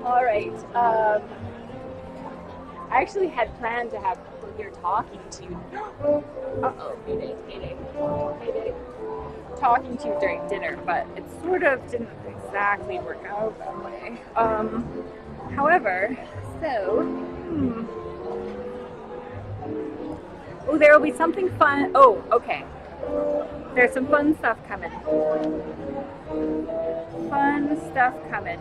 All right. I actually had planned to have people here talking to you. Uh-oh, mayday, mayday, mayday. Talking to you during dinner, but it sort of didn't exactly work out that way. However, so, oh, there will be something fun. Oh, okay. There's some fun stuff coming. Fun stuff coming.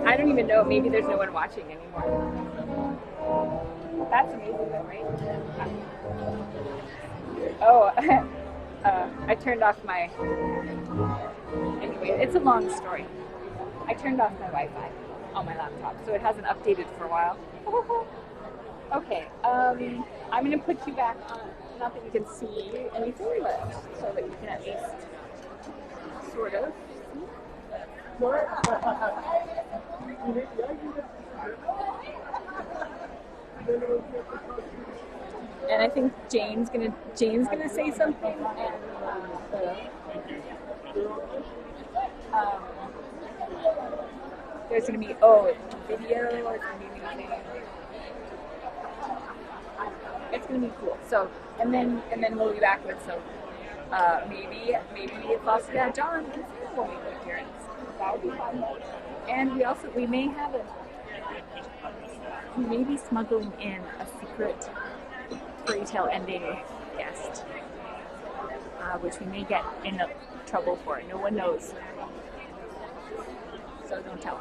I don't even know. Maybe there's no one watching anymore. That's amazing, though, right? Oh, I turned off my. Anyway, it's a long story. I turned off my Wi-Fi on my laptop, so it hasn't updated for a while. Okay, I'm gonna put you back on. Not that you can see anything, but so that you can at least sort of see. And I think Jane's gonna say something, and there's gonna be video. It's gonna be cool. So and then we'll be back with some maybe Foster John and Sarah will make an appearance. That would be fun. And we may be smuggling in a secret fairy tale ending guest, which we may get in trouble for. No one knows, so don't tell.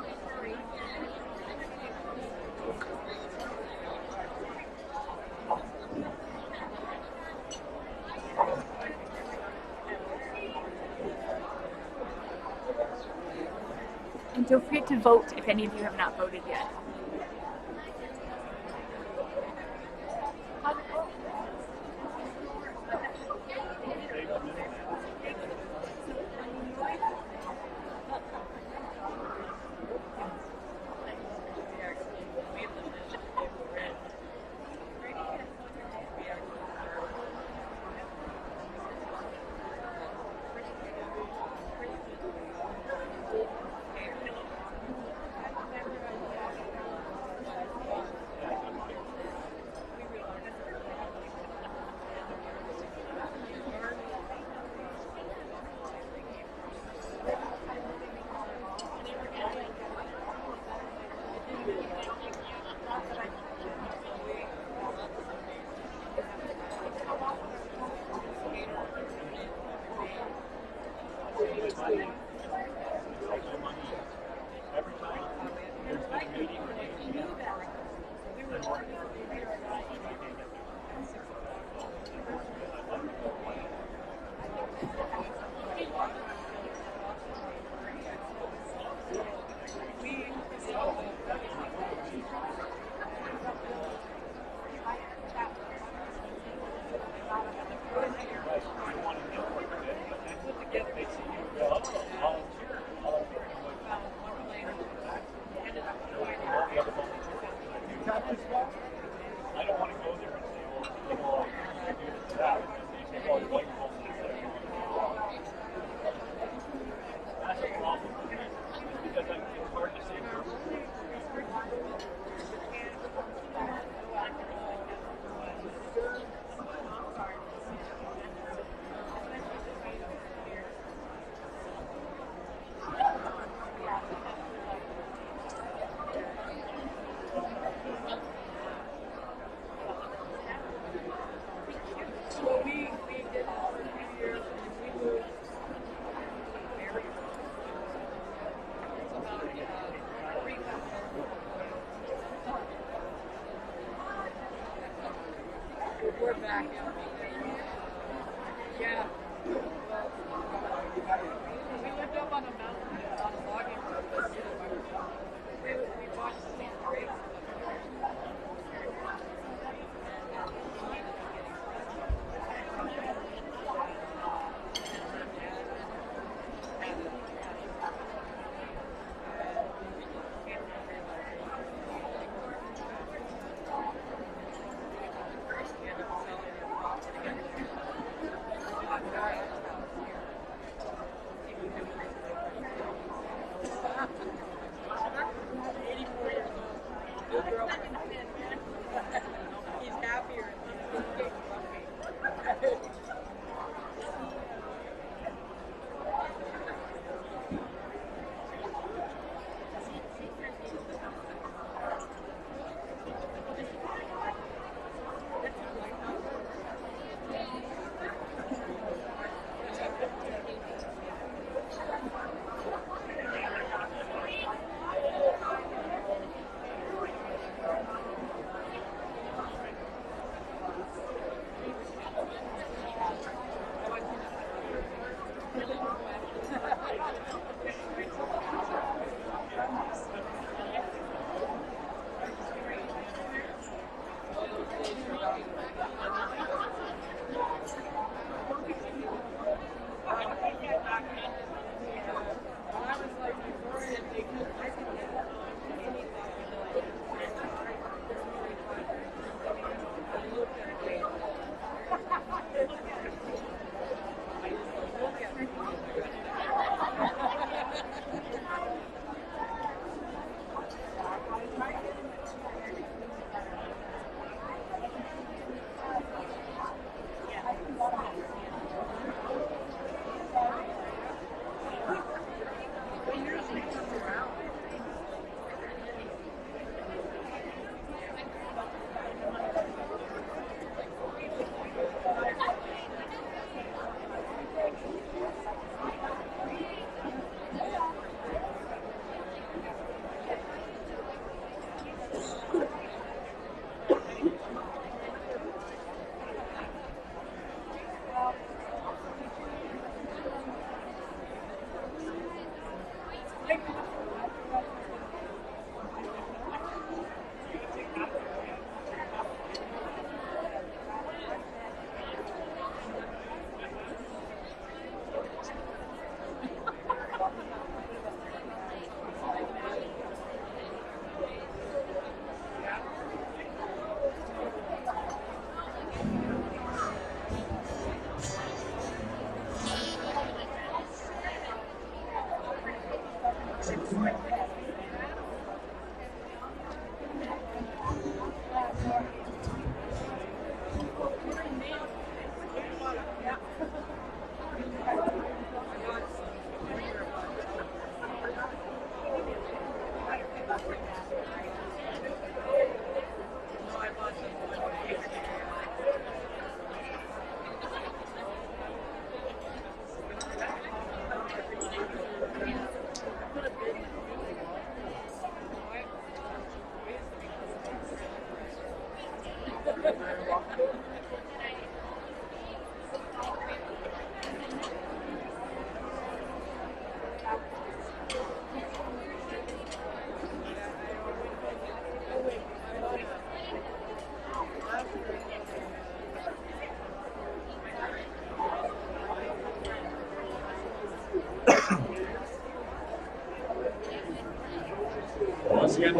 And don't forget to vote if any of you have not voted yet.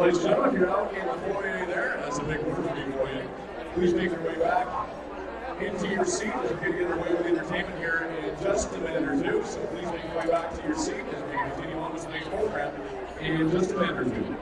ladies and gentlemen, if you're out in the foyer there, that's a big word for me for you. Please make your way back into your seat as we get underway with entertainment here in just a minute or two. So please make your way back to your seat as we continue on with the main program in just a minute or two.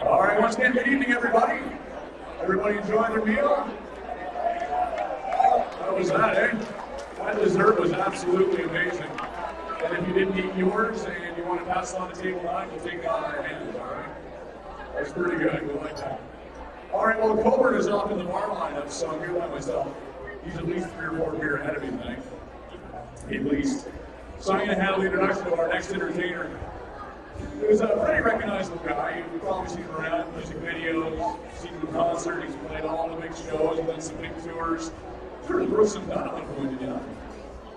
All right, once again, good evening, everybody. Everybody enjoy their meal? How was that, eh? That dessert was absolutely amazing. And if you didn't eat yours and you want to pass it on to table 9, we'll take that on our hands, all right? That's pretty good. We like that. All right, well, Colbert is off in the bar lineup, so I'm here by myself. He's at least 3 or 4 beer ahead of me tonight. At least. So I'm going to handle the introduction of our next entertainer. He was a pretty recognizable guy. You've probably seen him around music videos, seen him in concert. He's played all the big shows, he's done some big tours. Sort of Brooks and Dunn at one point, did you know?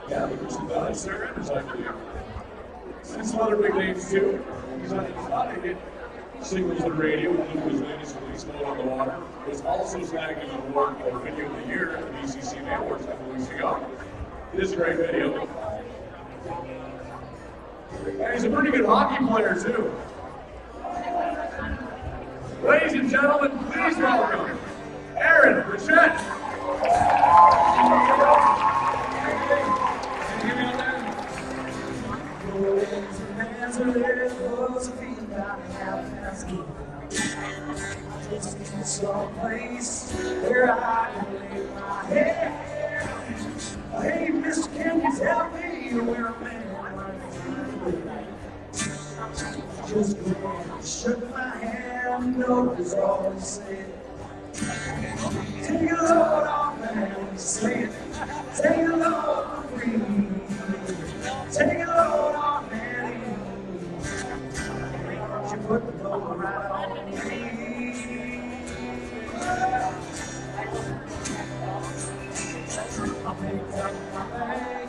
Yeah, the Brooks and Dunn, Sarah Evans, I believe. And some other big names too. He's on a lot of hit singles on radio, including his latest release, Mode on the Water. Was also snagged an award for Video of the Year at the BCCMA Awards a couple weeks ago. It is a great video. And he's a pretty good hockey player, too. Ladies and gentlemen, please welcome Aaron Burchett. Someplace where I can lay my head. Hey, mister, can you tell me where a man just shook my hand, no, is all he said. Take a load off, man, he said. Take a load free. Take a load off, man. She put the load right on me. I picked up my bag,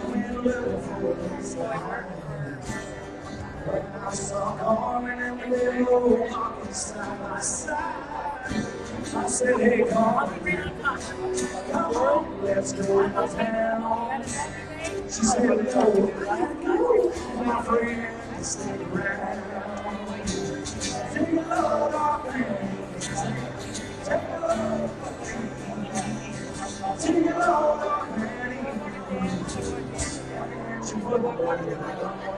went looking for a star. When I saw Carmen and the little walking side by side, I said, hey Carmen, come on, let's go to town. She said, no, my friend, stay around. Take a load off me, take a load off me, take a load off me. She put the load on me.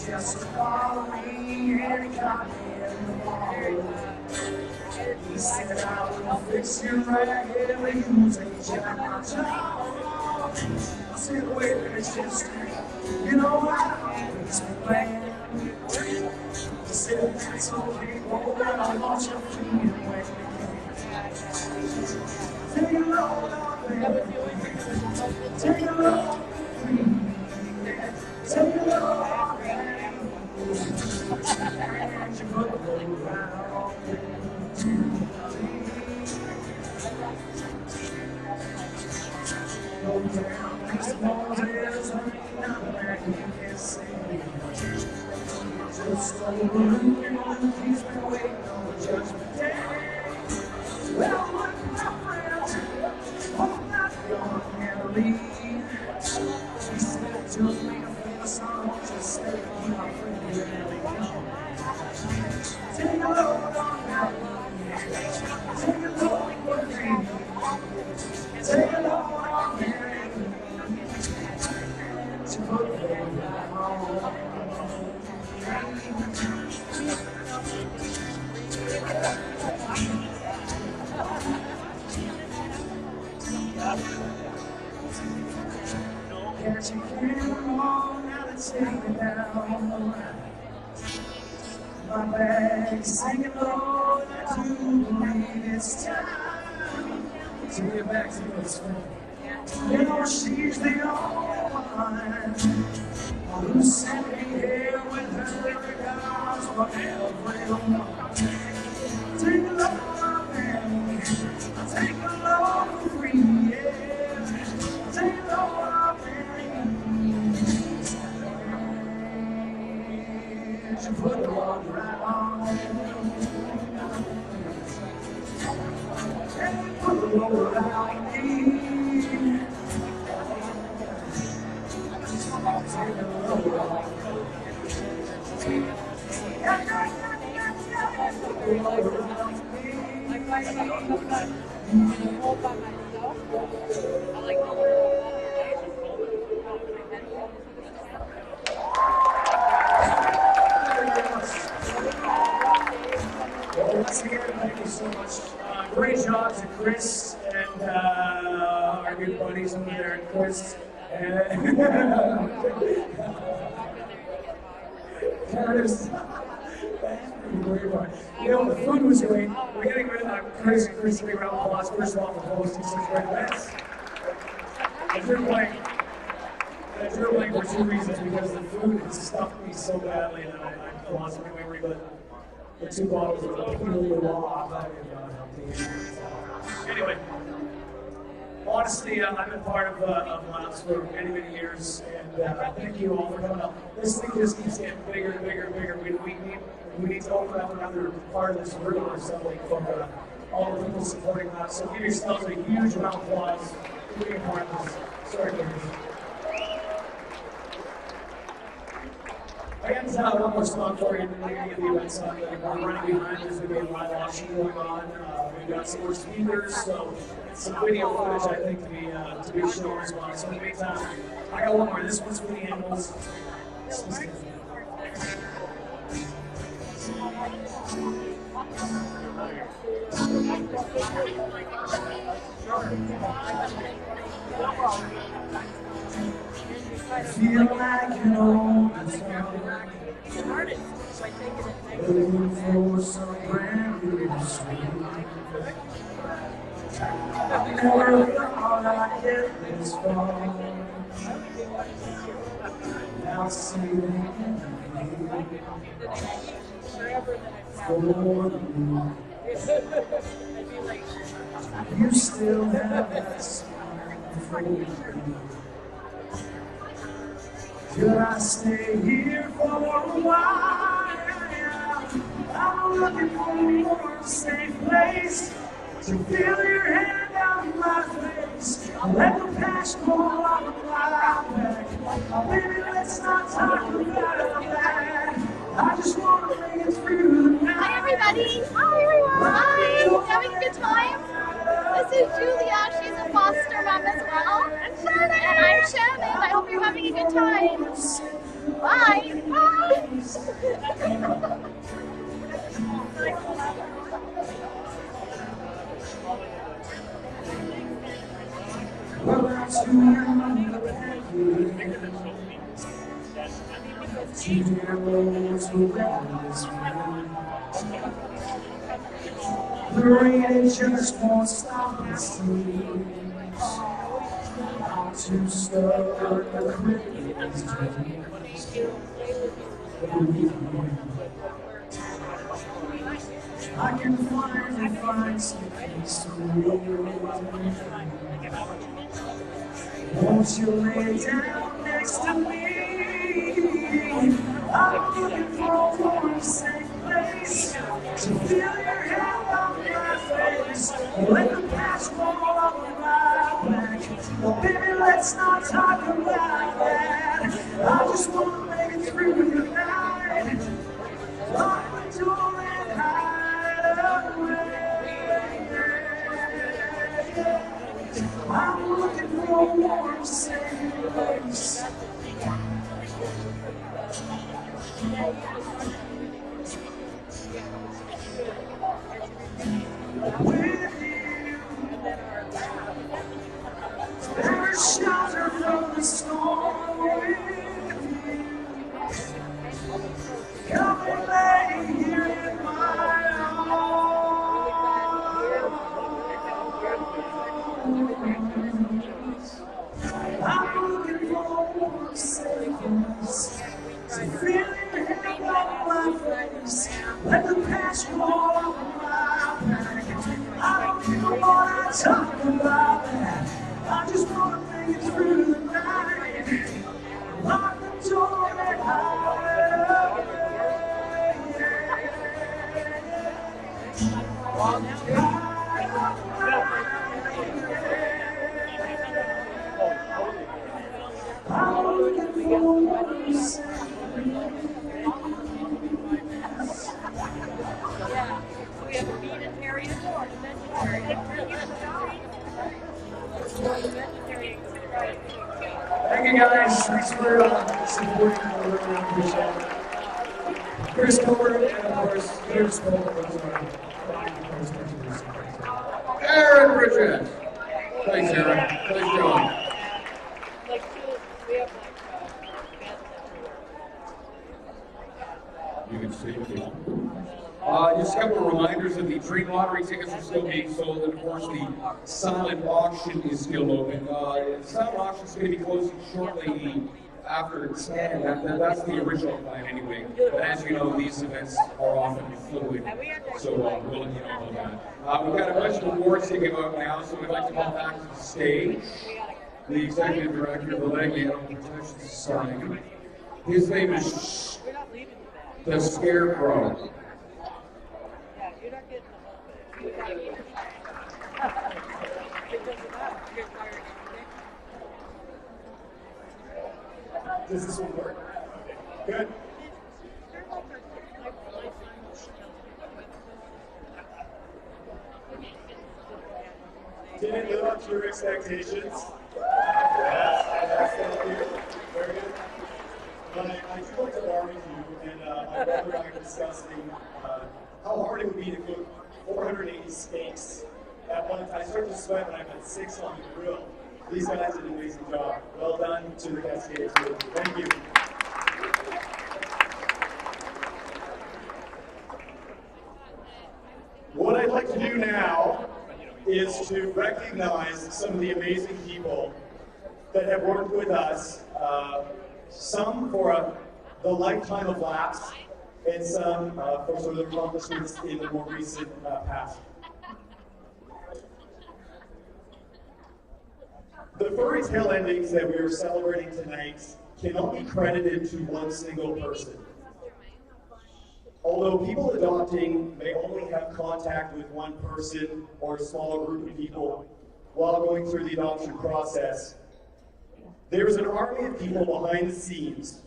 Just follow me and got me in the ball. He said I will fix you right here and you take check my job. I said wait a minute, sister, you know I fix my plan. He said that's okay, boy, but I want you feeling when take a load off me, take a load off me, take a load off me. And you put the load right on me. Go down these walls, there's ain't nothing that you can see. just a balloon. He's been waiting on the judgment day. Well, look, my friend, I'm not gonna leave. He said, don't make a fuss, I won't just stay with you, my friend, you really go. Take a load on that love, take a load for me. Take a load on Mary, to put me back home. Can't you hear them all now that's taken down? My bag's singing low, and I do believe it's time to get back to this friend. You know she's the only one who sent me here with her regards for everyone. Take a look at me, take a look for free, yeah. Take a look at me, you put the one right on. And put the load on me. Once again, thank you so much. Great job to Chris and our good buddies over there at Chris. Curtis. You know, the food was great. We're getting rid of Chris and Chris. Big round of applause, first of all, for hosting such great events. I drew blank for two reasons, because the food has stuffed me so badly that I lost my memory, but the 2 bottles of Pinot Noir. Anyway, honestly, I've been part of Labs for many, many years, and thank you all for coming up. This thing just keeps getting bigger and bigger and bigger. We need to open up another part of this room or something for all the people supporting Labs. So give yourselves a huge round of applause for being part of this. Sorry, Curtis. I got one more song for you, and then we're going to get the event started. We're running behind. There's going to be a live auction going on. We've got some more speakers, so some video footage, I think, to be shown as well. So in the meantime, I got one more. This one's for the animals. I feel like an old looking for some brand new street. Never thought I'd get this far. Now see me for you still have that smile for me. Could I stay here for a while? I'm looking for a more safe place to feel your hand down my face. I'll let the past go on my back. Baby, let's not talk about that. I just want to bring it through the night. Hi everybody! Hi everyone! Hi! Having a good time? This is Julia. She's a foster mom as well. And Shannon! And I'm Shannon. I hope you're having a good time. Bye! Bye! Well, that's who I'm the two dear roads will run this way. The rain it just won't stop the streets. I'm too stubborn to quit these dreams. I can finally find some peace to live. Won't you lay down next to me? I I'm looking for a warm, safe place to feel your hand on my face. Let the past roll off my back. Oh, baby, let's not talk about that. I just want to make it through the night. Lock the door and hide away. I'm looking for a warm, safe place. With you, there's shelter from the storm. With you, come and lay here in my arms. I'm looking for a warm, safe place. To feel your hand on my face. Let the past roll off my back. I don't know what I talk about that. I just want to make it through the night. Lock the door and hide I'm looking for a safe Yeah. We have a vegetarian or vegetarian. Thank you guys. Thanks for supporting the Room Show. Chris Cooper and of course Chris Cooper. Aaron Bridget. Thanks, Aaron. Thanks, John. You can see it. Just a couple of reminders that the train lottery tickets are still being sold, and of course the silent auction is still open. The silent auction is going to be closing shortly after 10. That's the original plan anyway. But as you know, these events are often fluid, so we'll let you know about that. We've got a bunch of awards to give out now, so we'd like to call back to the stage the Executive Director of the Langley Animal Protection Society. His name is the Scarecrow. Does this one work? Good. Did it live up to your expectations? Yes, thank you. Very good. But I do like to barbecue, and my brother and I were discussing how hard it would be to cook 480 steaks at one time. I started to sweat when I put 6 on the grill. These guys did an amazing job. Well done to the Cascades. Thank you. What I'd like to do now is to recognize some of the amazing people that have worked with us, some for the lifetime of laps, and some for sort of their accomplishments in the more recent past. The furry tale endings that we are celebrating tonight cannot be credited to one single person. Although people adopting may only have contact with one person or a smaller group of people while going through the adoption process, there is an army of people behind the scenes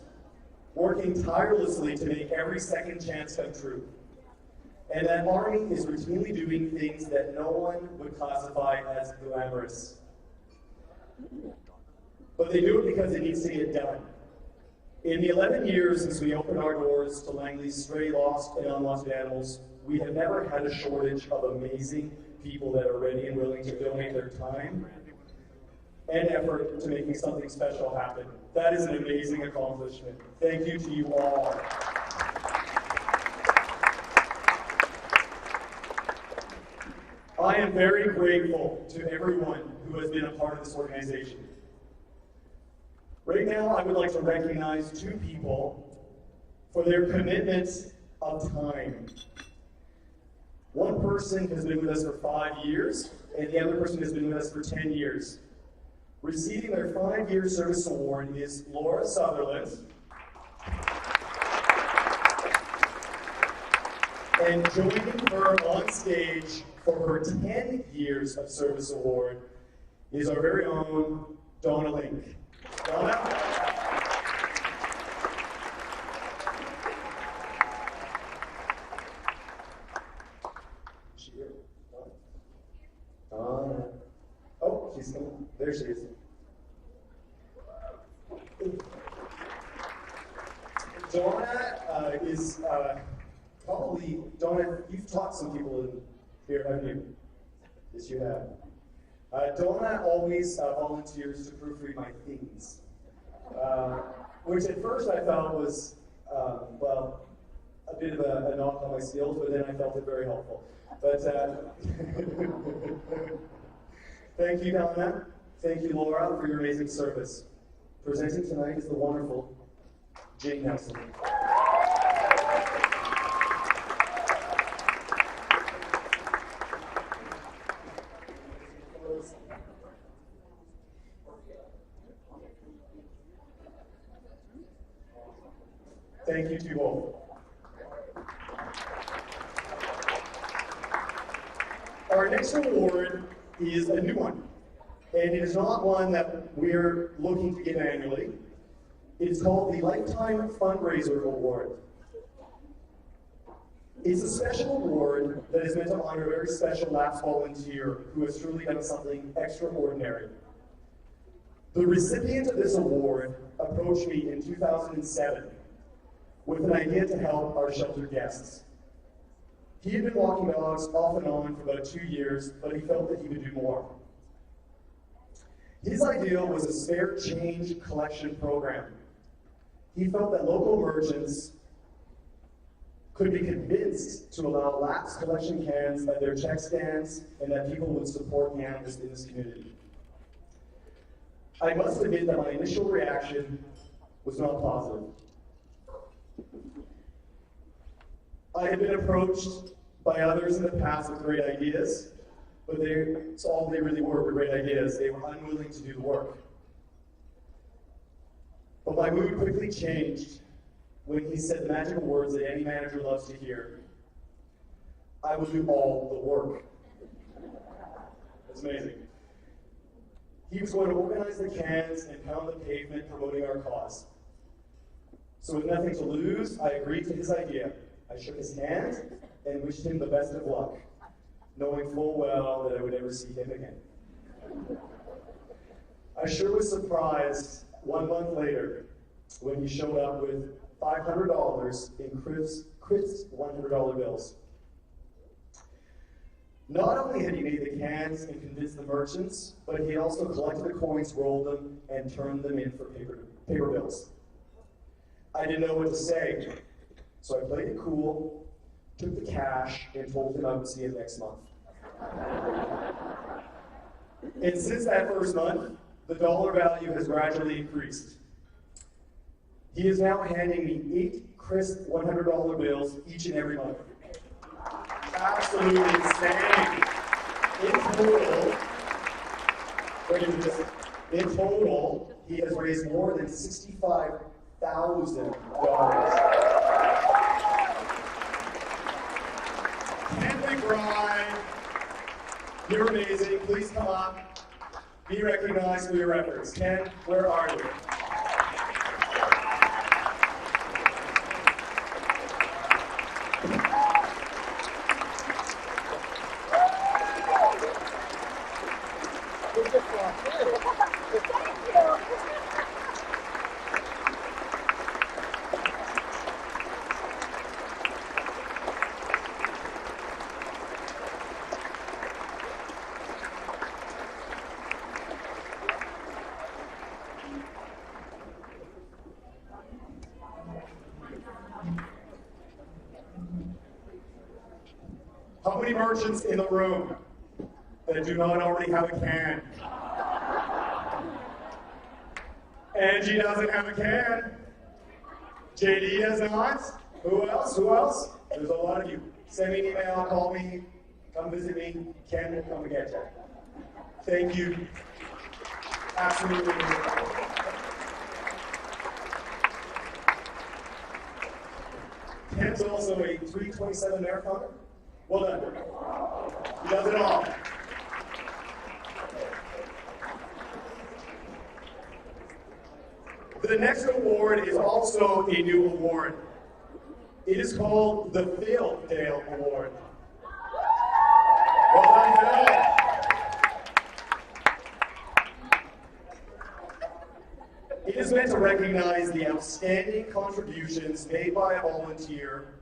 working tirelessly to make every second chance come true. And that army is routinely doing things that no one would classify as glamorous. But they do it because it needs to get done. In the 11 years since we opened our doors to Langley's stray, lost, and unwanted animals, we have never had a shortage of amazing people that are ready and willing to donate their time and effort to making something special happen. That is an amazing accomplishment. Thank you to you all. I am very grateful to everyone who has been a part of this organization. Right now, I would like to recognize 2 people for their commitment of time. One person has been with us for 5 years, and the other person has been with us for 10 years. Receiving their 5-year service award is Laura Sutherland. And joining her on stage for her 10 years of service award is our very own Donna Link. Donna? Is she here? Donna. Oh, she's coming. There she is. Donna is probably, Donna, you've taught some people in here, haven't you? Yes, you have. Donna always volunteers to proofread my things, which at first I felt was, well, a bit of a knock on my skills, but then I felt it very helpful. But thank you, Donna. Thank you, Laura, for your amazing service. Presenting tonight is the wonderful Jane Nelson. Thank you to you all. Our next award is a new one, and it is not one that we're looking to give annually. It is called the Lifetime Fundraiser Award. It's a special award that is meant to honor a very special lapsed volunteer who has truly done something extraordinary. The recipient of this award approached me in 2007 with an idea to help our shelter guests. He had been walking dogs off and on for about 2 years, but he felt that he could do more. His idea was a spare change collection program. He felt that local merchants could be convinced to allow lapsed collection cans at their check stands and that people would support animals in this community. I must admit that my initial reaction was not positive. I had been approached by others in the past with great ideas, but all they really were great ideas. They were unwilling to do the work. But my mood quickly changed when he said the magical words that any manager loves to hear. I will do all the work. That's amazing. He was going to organize the cans and pound the pavement promoting our cause. So with nothing to lose, I agreed to his idea. I shook his hand and wished him the best of luck, knowing full well that I would never see him again. I sure was surprised 1 month later when he showed up with $500 in crisp $100 bills. Not only had he made the cans and convinced the merchants, but he also collected the coins, rolled them, and turned them in for paper bills. I didn't know what to say, so I played it cool, took the cash, and told him I would see him next month. And since that first month, the dollar value has gradually increased. He is now handing me 8 crisp $100 bills each and every month. Absolutely insane. In total, he has raised more than $65,000. Ken McBride, you're amazing. Please come up. Be recognized for your efforts. Ken, where are you? How many merchants in the room that do not already have a can? Angie doesn't have a can. JD does not. Who else? Who else? There's a lot of you. Send me an email, call me, come visit me. Ken will come and get you. Thank you. Absolutely. Ken's also a 3:27 marathoner. Well done. He does it all. The next award is also a new award. It is called the Phil Dale Award. Well done, Phil. It is meant to recognize the outstanding contributions made by a volunteer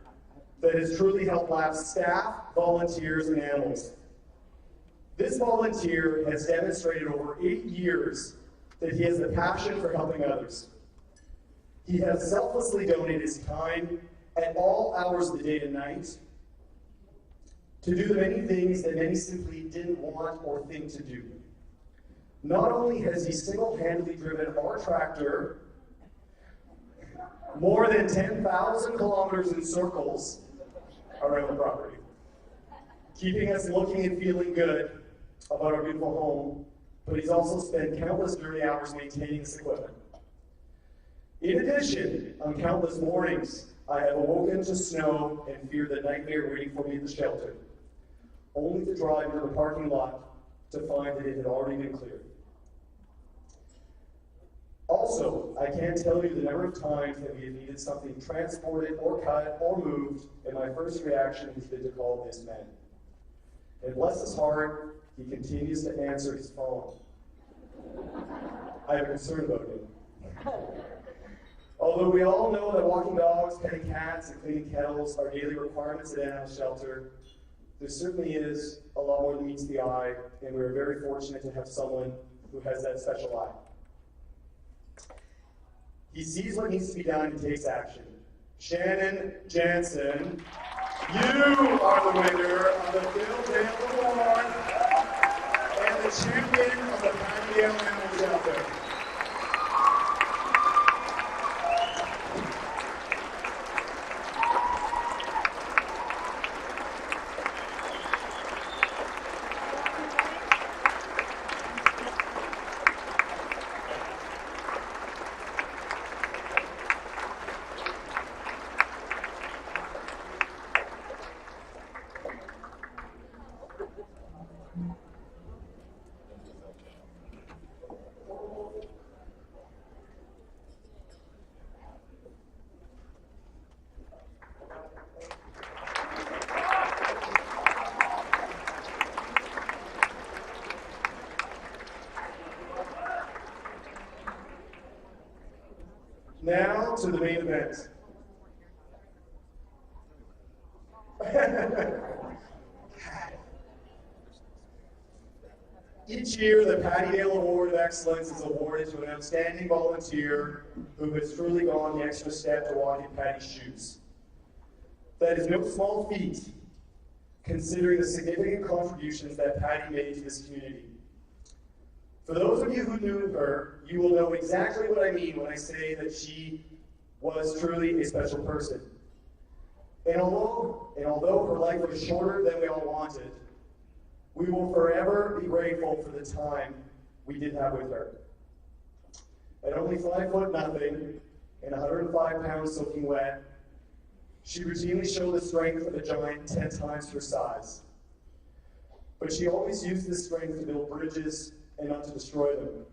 that has truly helped lab staff, volunteers, and animals. This volunteer has demonstrated over 8 years that he has a passion for helping others. He has selflessly donated his time at all hours of the day and night to do the many things that many simply didn't want or think to do. Not only has he single-handedly driven our tractor more than 10,000 kilometers in circles around the property, keeping us looking and feeling good about our beautiful home, but he's also spent countless dirty hours maintaining this equipment. In addition, on countless mornings, I have awoken to snow and feared the nightmare waiting for me at the shelter, only to drive into the parking lot to find that it had already been cleared. Also, I can't tell you the number of times that we have needed something transported or cut or moved, and my first reaction has been to call this man. And bless his heart, he continues to answer his phone. I have a concern about him. Although we all know that walking dogs, petting cats, and cleaning kettles are daily requirements at animal shelter, there certainly is a lot more than meets the eye, and we're very fortunate to have someone who has that special eye. He sees what needs to be done and takes action. Shannon Jansen, you are the winner of the Phil Dale Award and the champion of the Patty Dale Animal Shelter. Now to the main event. Each year, the Patty Dale Award of Excellence is awarded to an outstanding volunteer who has truly gone the extra step to walk in Patty's shoes. That is no small feat, considering the significant contributions that Patty made to this community. For those of you who knew her, you will know exactly what I mean when I say that she was truly a special person. And although her life was shorter than we all wanted, we will forever be grateful for the time we did have with her. At only 5 foot nothing and 105 pounds soaking wet, she routinely showed the strength of a giant 10 times her size. But she always used this strength to build bridges and not to destroy them.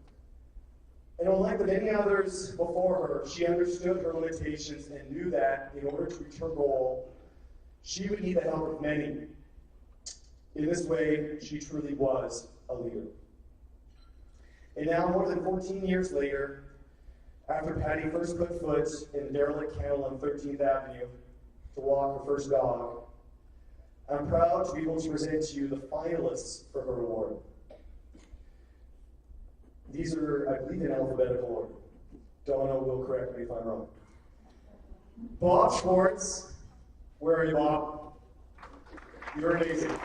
And unlike the many others before her, she understood her limitations and knew that in order to reach her goal, she would need the help of many. In this way, she truly was a leader. And now, more than 14 years later, after Patty first put foot in the derelict kennel on 13th Avenue to walk her first dog, I'm proud to be able to present to you the finalists for her award. These are, I believe, in alphabetical order. Donna will correct me if I'm wrong. Bob Schwartz, where are you, Bob? You're amazing.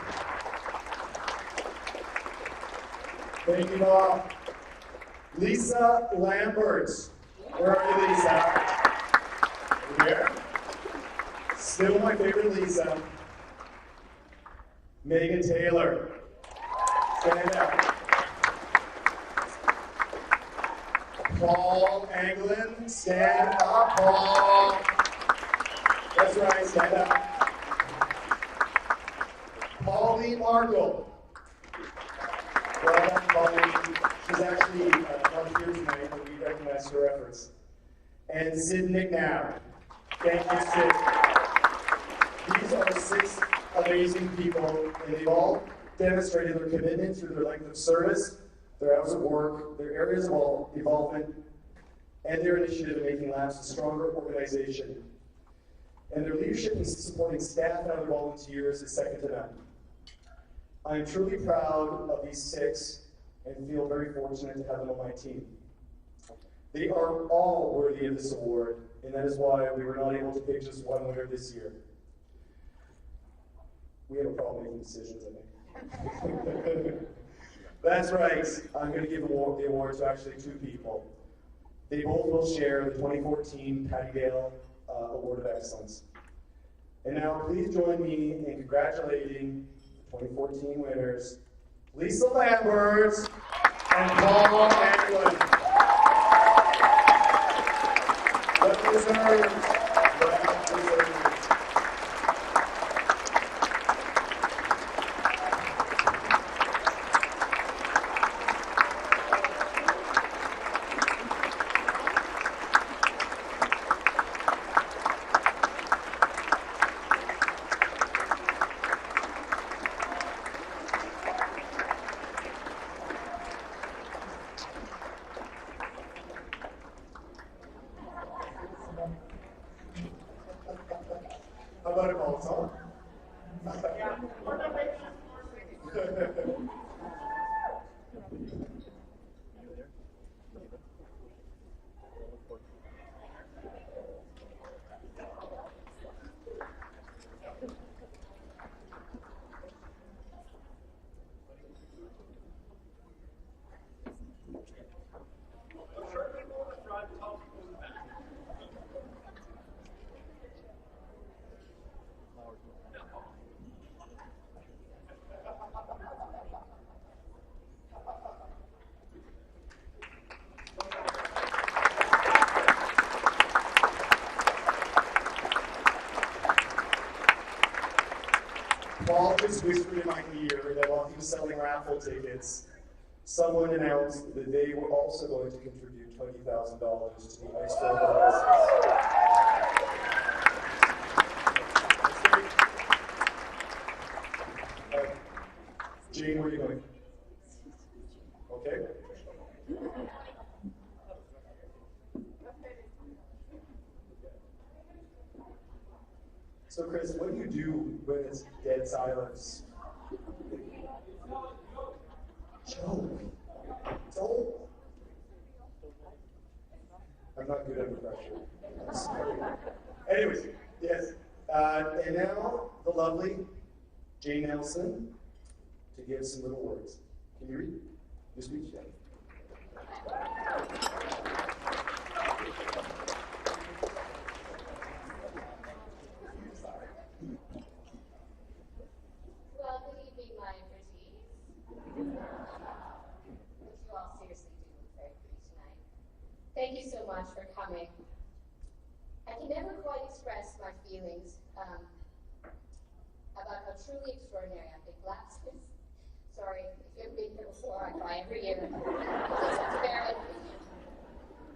Thank you, Bob. Lisa Lambert, where are you, Lisa? Over here. Still my favorite Lisa. Megan Taylor. Stand up. Paul Anglin, stand up, Paul. Let's That's right, stand up. Polly Markle. Well done, Polly. She's actually not here tonight, but we recognize her efforts. And Sid McNabb. Thank you, Sid. These are 6 amazing people, and they've all demonstrated their commitment through their length of service, their hours of work, their areas of involvement, and their initiative in making Labs a stronger organization. And their leadership in supporting staff and other volunteers is second to none. I am truly proud of these 6 and feel very fortunate to have them on my team. They are all worthy of this award, and that is why we were not able to pick just one winner this year. We have a problem making decisions, I think. That's right. I'm going to give the award to actually 2 people. They both will share the 2014 Patty Gale Award of Excellence. And now please join me in congratulating the 2014 winners, Lisa Lambert and Paul Anglin. Well deserved. Well deserved. How about a call song? Paul just whispered in my ear that while he was selling raffle tickets, someone announced that they were also going to contribute $20,000 to the Ice Storm Jane, where are you going? Okay. So Chris, what do you do when it's dead silence? Joke. Don't. I'm not good under pressure. I'm sorry. Anyways, yes. And now the lovely Jane Nelson to give some little words. Can you read your speech yet? Well, good evening, my pretties. Which you all seriously do look very pretty tonight. Thank you so much for coming. I can never quite express my feelings about how truly extraordinary I think Labs is. Sorry, if you haven't been here before, I cry every year. Please have to bear with me.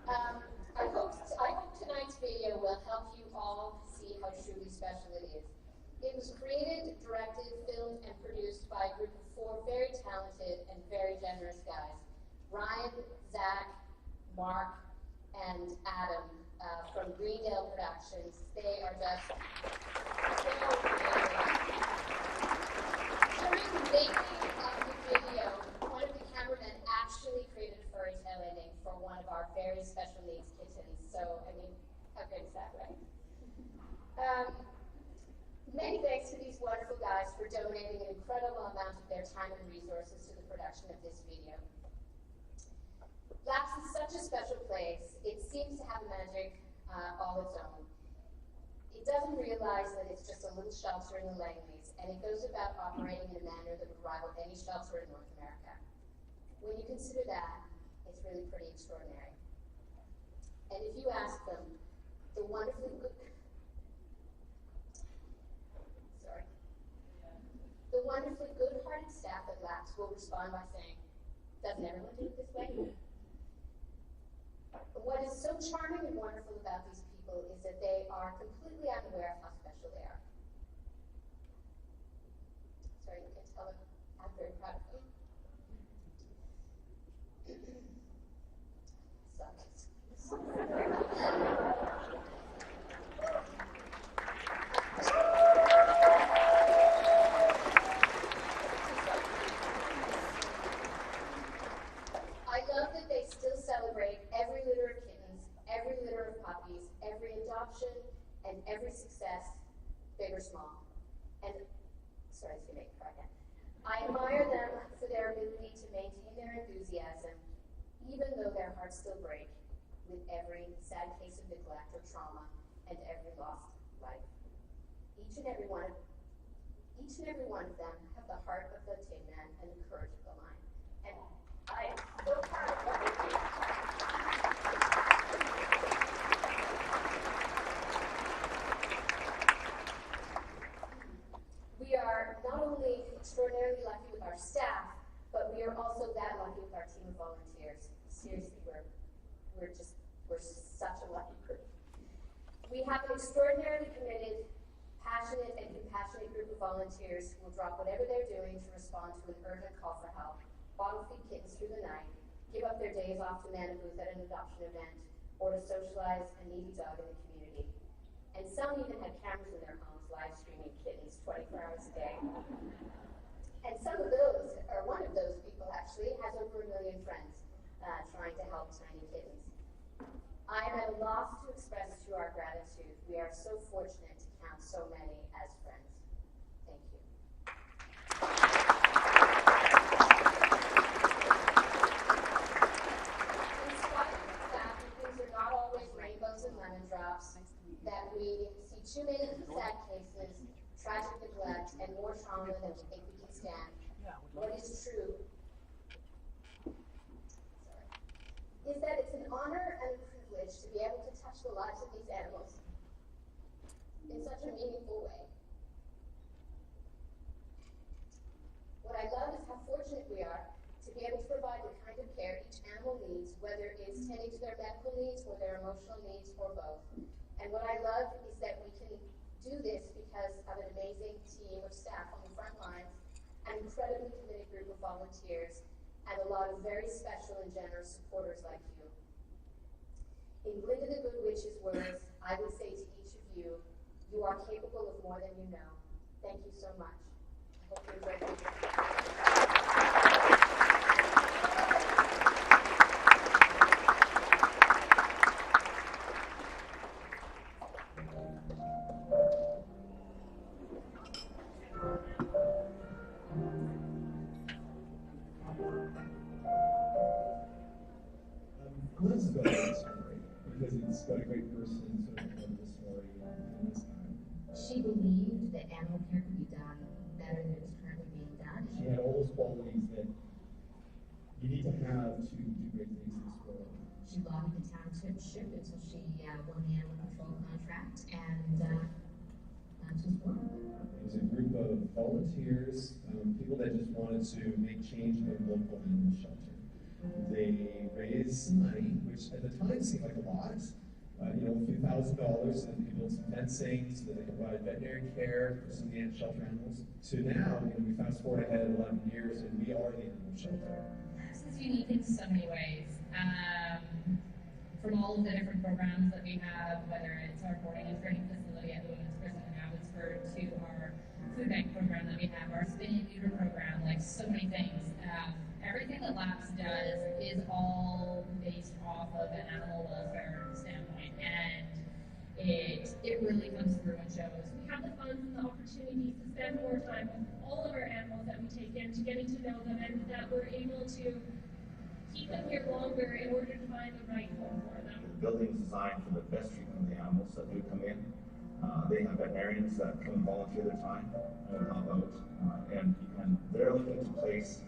I hope tonight's video will help you all see how truly special it is. It was created, directed, filmed, and produced by a group of 4 very talented and very generous guys. Ryan, Zach, Mark, and Adam from Greendale Productions. They are just so amazing. During the making of the video, one of the cameramen actually created a fairy tale ending for one of our very special needs kittens. So, I mean, how good is that, right? Many thanks to these wonderful guys for donating an incredible amount of their time and resources to the production of this video. Labs is such a special place. It seems to have magic all its own. It doesn't realize that it's just a little shelter in the Langleys, and it goes about operating in a manner that would rival any shelter in North America. When you consider that, it's really pretty extraordinary. And if you ask them, the wonderfully good will respond by saying, "Doesn't everyone do it this way?" What is so charming and wonderful about these people is that they are completely unaware of how special they are. Sorry, you can tell them I'm very proud of them. I love that they still celebrate every litter of kittens, every litter of puppies, every adoption, and every success, big or small. And, sorry, it's going to make me cry again. I admire them for their ability to maintain their enthusiasm, even though their hearts still break with every sad case of neglect or trauma and every lost life. Each and every one of them have the heart of the Tin Man and the courage of the Lion. And I am so proud of what they do. We are not only extraordinarily lucky with our staff, but we are also that lucky with our team of volunteers. Seriously, we're such a lucky group. We have an extraordinarily committed, passionate, and compassionate group of volunteers who will drop whatever they're doing to respond to an urgent call for help, bottle feed kittens through the night, give up their days off to man a booth at an adoption event, or to socialize a needy dog in the community. And some even had cameras in their homes live streaming kittens 24 hours a day. And some of those, or one of those people actually, has over 1 million friends trying to help tiny kittens. I am at a loss to express to our gratitude. We are so fortunate to count so many as friends. Thank you. In spite of the fact that things are not always rainbows and lemon drops, that we see too many sad cases, tragic neglect, and more trauma than we think we can stand, what is true is that it's an honor and a privilege to be able to touch the lives of these animals in such a meaningful way. What I love is how fortunate we are to be able to provide the kind of care each animal needs, whether it's tending to their medical needs or their emotional needs or both. And what I love is that we can do this because of an amazing team of staff on the front lines, an incredibly committed group of volunteers, and a lot of very special and generous supporters like you. In Glinda the Good Witch's words, I would say to each of you, you are capable of more than you know. Thank you so much. I hope you enjoyed this. Glen's got a great story because it's got a great person sort of telling the story in this time. She believed that animal care could be done better than it's currently being done. She had all those qualities that you need to have to do great things in this world. She lobbied the township until she won the animal control contract, and that just worked. It was a group of volunteers, people that just wanted to make change in their local animal shelter. They raised some money, which at the time seemed like a lot. A few $1,000s, and they built some fencing so that they could provide veterinary care for some of the shelter animals. To now, we fast forward ahead 11 years, and we are the animal shelter. This is unique in so many ways. From all of the different programs that we have, whether it's our boarding and training facility at the Women's Prison in Abbotsford, to our food bank program that we have, our spay and neuter program, like so many things. Everything that LAPS does is all based off of an animal welfare standpoint, and it really comes through and shows. We have the funds and the opportunities to spend more time with all of our animals that we take in, to getting to know them, and that we're able to keep them here longer in order to find the right home for them. The building is designed for the best treatment of the animals that do come in. They have veterinarians that come and volunteer their time and help out, and they're looking to place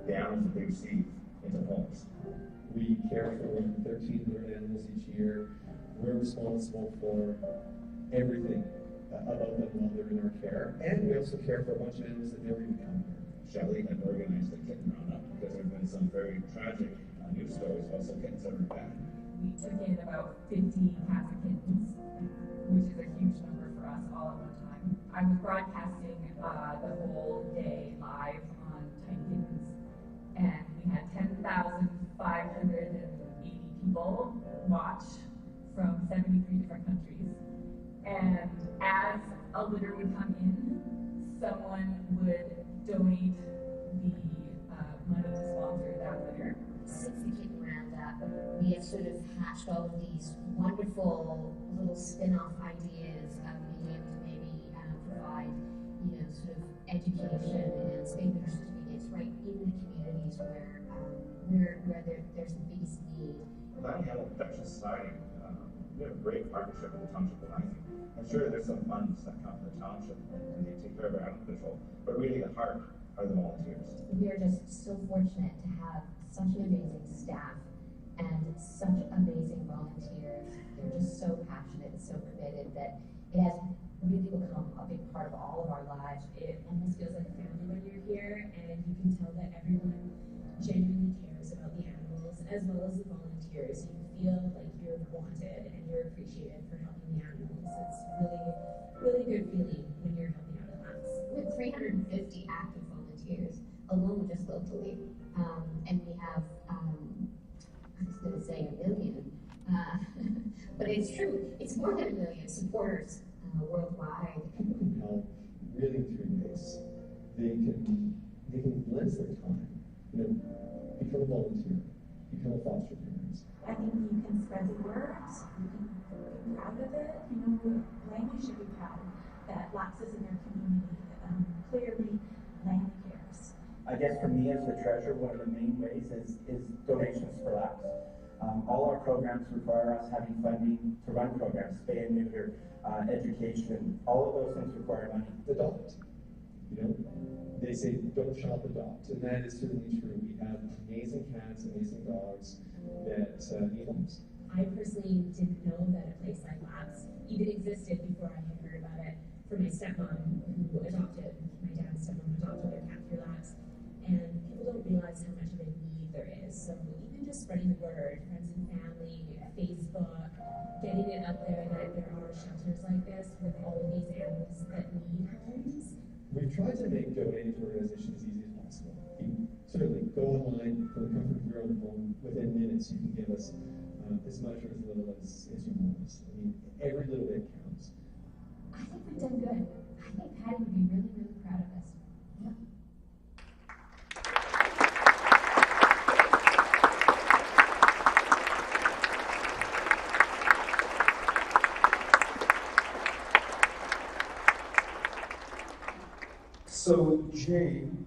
the animals that they receive into homes. We care for 1,300 animals each year. We're responsible for everything about them while they're in our care, and we also care for a bunch of animals that never even come here. Shelley had organized a kitten roundup because there have been some very tragic news stories about some kittens that were bad. We took in about 50 cats and kittens, which is a huge number for us all at one time. I was broadcasting the whole day live on Tinykittens, and we had 10,580 people watch from 73 different countries. And as a litter would come in, someone would donate the money to sponsor that litter. Since the Kitten Roundup, we have sort of hatched all of these wonderful little spin-off ideas of being able to maybe provide, sort of education and spay neuter certificates right in the communities where there's the biggest need. That Animal Protection Society, we have a great partnership with the Township of Lansing. And sure, there's some funds that come from the township and they take care of our animal control, but really at heart are the volunteers. We are just so fortunate to have such an amazing staff and such amazing volunteers. They're just so passionate and so committed that it has really become a big part of all of our lives. It almost feels like a family when you're here, and you can tell that everyone genuinely cares about the animals as well as the volunteers. You feel like you're wanted and you're appreciated for helping the animals. It's really good feeling when you're helping out at labs. We have 350 active volunteers alone just locally, and we have, I was going to say 1 million, but it's true, it's more than 1 million supporters worldwide. How really through this, they can blend their time, become a volunteer, become a foster parent. I think you can spread the word, you can be proud of it, Langley should be proud that lapses in their community, clearly Langley cares. I guess for me as the treasurer, one of the main ways is donations for lapse. All our programs require us having funding to run programs, spay and neuter, education, all of those things require money. Adopt. They say don't shop, adopt, and that is certainly true. We have amazing cats, amazing dogs that need homes. I personally didn't know that a place like Labs even existed before I had heard about it from my stepmom, who adopted, my dad's stepmom adopted their cat through Labs. And people don't realize how much of a need there is. So even just spreading the word, friends and family, Facebook, getting it out there that there are shelters like this with all of these animals that need homes. We've tried to make donating to organizations as easy as possible. You certainly go online from the comfort of your own home. Within minutes, you can give us as much or as little as you want. I mean, every little bit counts. I think we've done good. I think Patty would be really, really proud of us. Yeah. So, Jane,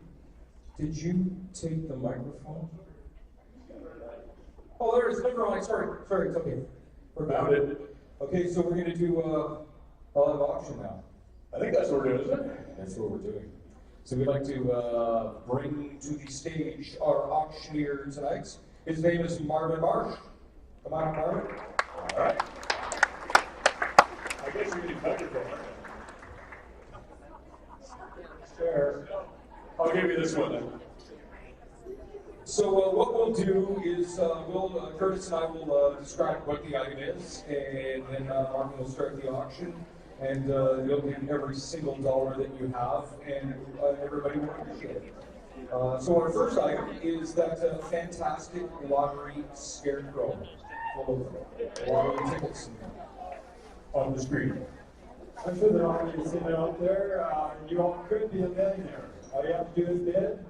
did you take the microphone? Oh, there it is. Never mind. Sorry, it's okay. We're Found it. Okay, so we're going to do a live auction now. I think that's what we're doing, isn't it? That's what we're doing. So we'd like to bring to the stage our auctioneer tonight. His name is Marvin Marsh. Come on up, Marvin. All right. I guess you need microphone. Sure. I'll give you this one then. So what we'll do is Curtis and I will describe what the item is, and then Marvin will start the auction, and you'll get every single dollar that you have, and everybody will appreciate it. So our first item is that fantastic lottery scarecrow full of lottery tickets on the screen. I'm sure there are you sitting out there. You all could be a millionaire. All you have to do is bid.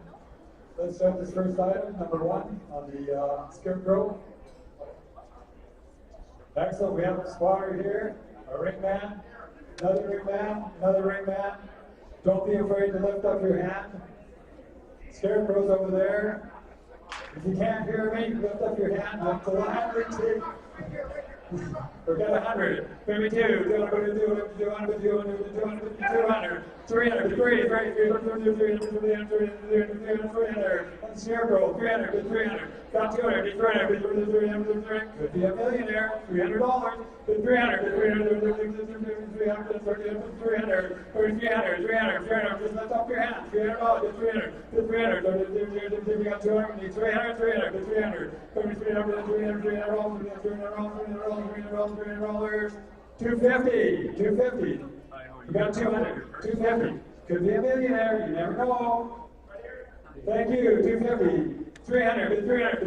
Let's start this first item, number 1, on the scarecrow. Excellent. We have a spotter here, a ring man, another ring man, another ring man. Don't be afraid to lift up your hand. Scarecrow's over there. If you can't hear me, lift up your hand. I'll gladly take We've got 100, 52, 200, 200, 300, 300, Scarecrow, 300, 300, got 200, 300, could be a millionaire, $300, 300, 300, just lift up your hand, $300, 300, 300, we got 200, 300, 300, 300, 250, 250. We got 200, 250. Could be a millionaire, you never know. Thank you, 250. 300, 300,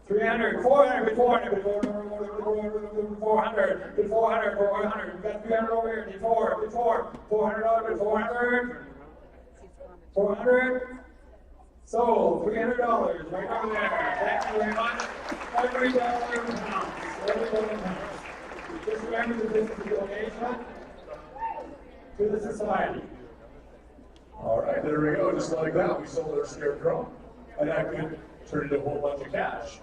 300, 400, 400, 400, 400. We got 300 over here. 400, 400. 400. Sold, $300 right over there. Thank you very much. Every dollar counts. Every dollar counts. Just remember that this is a donation to the society. All right, there we go. Just like that, we sold our Scarecrow. And that could turn into a whole bunch of cash.